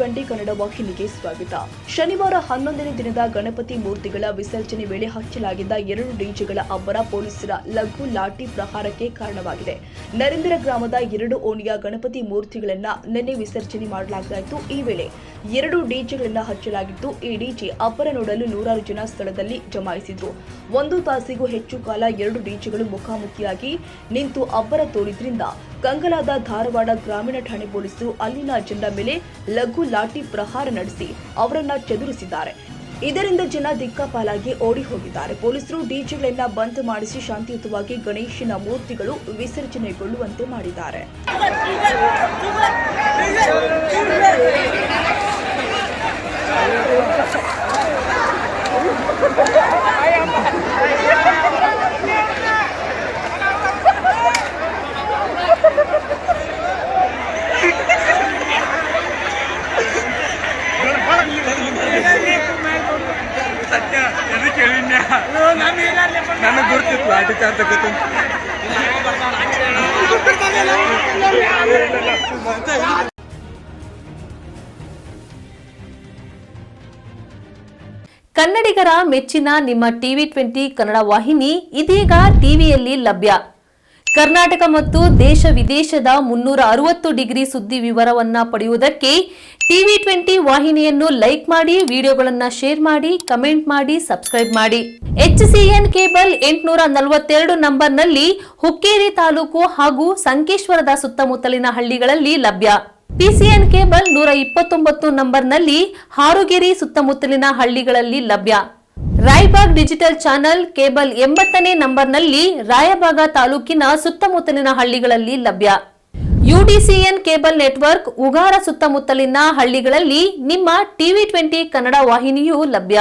ಟಿವಿ20 ಕನ್ನಡ ವಾಹಿನಿಗೆ ಸ್ವಾಗತ. ಶನಿವಾರ 11ನೇ ದಿನದ ಗಣಪತಿ ಮೂರ್ತಿಗಳ ವಿಸರ್ಜನೆ ವೇಳೆ ಹಚ್ಚಲಾಗಿದ್ದ 2 ಡಿಜೆಗಳ ಅಬ್ಬರ ಪೊಲೀಸರ ಲಘು ಲಾಠಿ ಪ್ರಹಾರಕ್ಕೆ ಕಾರಣವಾಗಿದೆ. ನರೇಂದ್ರ ಗ್ರಾಮದ 2 ಓಣಿಯ ಗಣಪತಿ ಮೂರ್ತಿಗಳನ್ನು ನಿನ್ನೆ ವಿಸರ್ಜನೆ ಮಾಡಲಾಗಿತ್ತು. ಈ ವೇಳೆ 2 ಡಿಜೆಗಳನ್ನು ಹಚ್ಚಲಾಗಿದ್ದು, ಈ ಡಿಜೆ ಅಬ್ಬರ ನೋಡಲು ನೂರಾರು ಜನ ಸ್ಥಳದಲ್ಲಿ ಜಮಾಯಿಸಿದ್ರು. 1 ತಾಸಿಗೂ ಹೆಚ್ಚು ಕಾಲ 2 ಡಿಜೆಗಳು ಮುಖಾಮುಖಿಯಾಗಿ ನಿಂತು ಅಬ್ಬರ ತೋರಿದ್ರಿಂದ ಕಂಗಲಾದ ಧಾರವಾಡ ಗ್ರಾಮೀಣ ಠಾಣೆ ಪೊಲೀಸರು ಅಲ್ಲಿನ ಜನರ ಮೇಲೆ ಲಘು ಲಾಠಿ ಪ್ರಹಾರ ನಡೆಸಿ ಅವರನ್ನ ಚದುರಿಸಿದ್ದಾರೆ. ಇದರಿಂದ ಜನ ದಿಕ್ಕಾಪಾಲಾಗಿ ಓಡಿ ಹೋಗಿದ್ದಾರೆ. ಪೊಲೀಸರು ಡಿಜೆಗಳನ್ನ ಬಂದ್ ಮಾಡಿಸಿ ಶಾಂತಿಯುತವಾಗಿ ಗಣೇಶನ ಮೂರ್ತಿಗಳು ವಿಸರ್ಜನೆಗೊಳ್ಳುವಂತೆ ಮಾಡಿದ್ದಾರೆ. ಸತ್ಯ ಎದಕ್ಕೆ ಹೇಳಿದ್ನ ನನಗೆ ಗುರ್ತಿತ್ತು ಲಾಠಿ ಚಾರ್ಜ್ ತಗೋತೀನಿ. ಕನ್ನಡಿಗರ ಮೆಚ್ಚಿನ ನಿಮ್ಮ ಟಿವಿ20 ಕನ್ನಡ ವಾಹಿನಿ ಇದೀಗ ಟಿವಿಯಲ್ಲಿ ಲಭ್ಯ. ಕರ್ನಾಟಕ ಮತ್ತು ದೇಶ ವಿದೇಶದ 360 ಡಿಗ್ರಿ ಸುದ್ದಿ ವಿವರವನ್ನ ಪಡೆಯುವುದಕ್ಕೆ ಟಿವಿ20 ವಾಹಿನಿಯನ್ನು ಲೈಕ್ ಮಾಡಿ, ವಿಡಿಯೋಗಳನ್ನು ಶೇರ್ ಮಾಡಿ, ಕಮೆಂಟ್ ಮಾಡಿ, ಸಬ್ಸ್ಕ್ರೈಬ್ ಮಾಡಿ. HCN ಕೇಬಲ್ 842 ನಂಬರ್ನಲ್ಲಿ ಹುಕ್ಕೇರಿ ತಾಲೂಕು ಹಾಗೂ ಸಂಕೇಶ್ವರದ ಸುತ್ತಮುತ್ತಲಿನ ಹಳ್ಳಿಗಳಲ್ಲಿ ಲಭ್ಯ. PCN ಕೇಬಲ್ 129 ನಂಬರ್ನಲ್ಲಿ ಹಾರುಗೆರೆ ಸುತ್ತಮುತ್ತಲಿನ ಹಳ್ಳಿಗಳಲ್ಲಿ ಲಭ್ಯ. ರಾಯಬಾಗ್ ಡಿಜಿಟಲ್ ಚಾನೆಲ್ ಕೇಬಲ್ 80ನೇ ನಂಬರ್ನಲ್ಲಿ ರಾಯಬಾಗ ತಾಲೂಕಿನ ಸುತ್ತಮುತ್ತಲಿನ ಹಳ್ಳಿಗಳಲ್ಲಿ ಲಭ್ಯ. UDCN ಕೇಬಲ್ ನೆಟ್ವರ್ಕ್ ಉಗಾರ ಸುತ್ತಮುತ್ತಲಿನ ಹಳ್ಳಿಗಳಲ್ಲಿ ನಿಮ್ಮ ಟಿವಿ20 ಕನ್ನಡ ವಾಹಿನಿಯೂ ಲಭ್ಯ.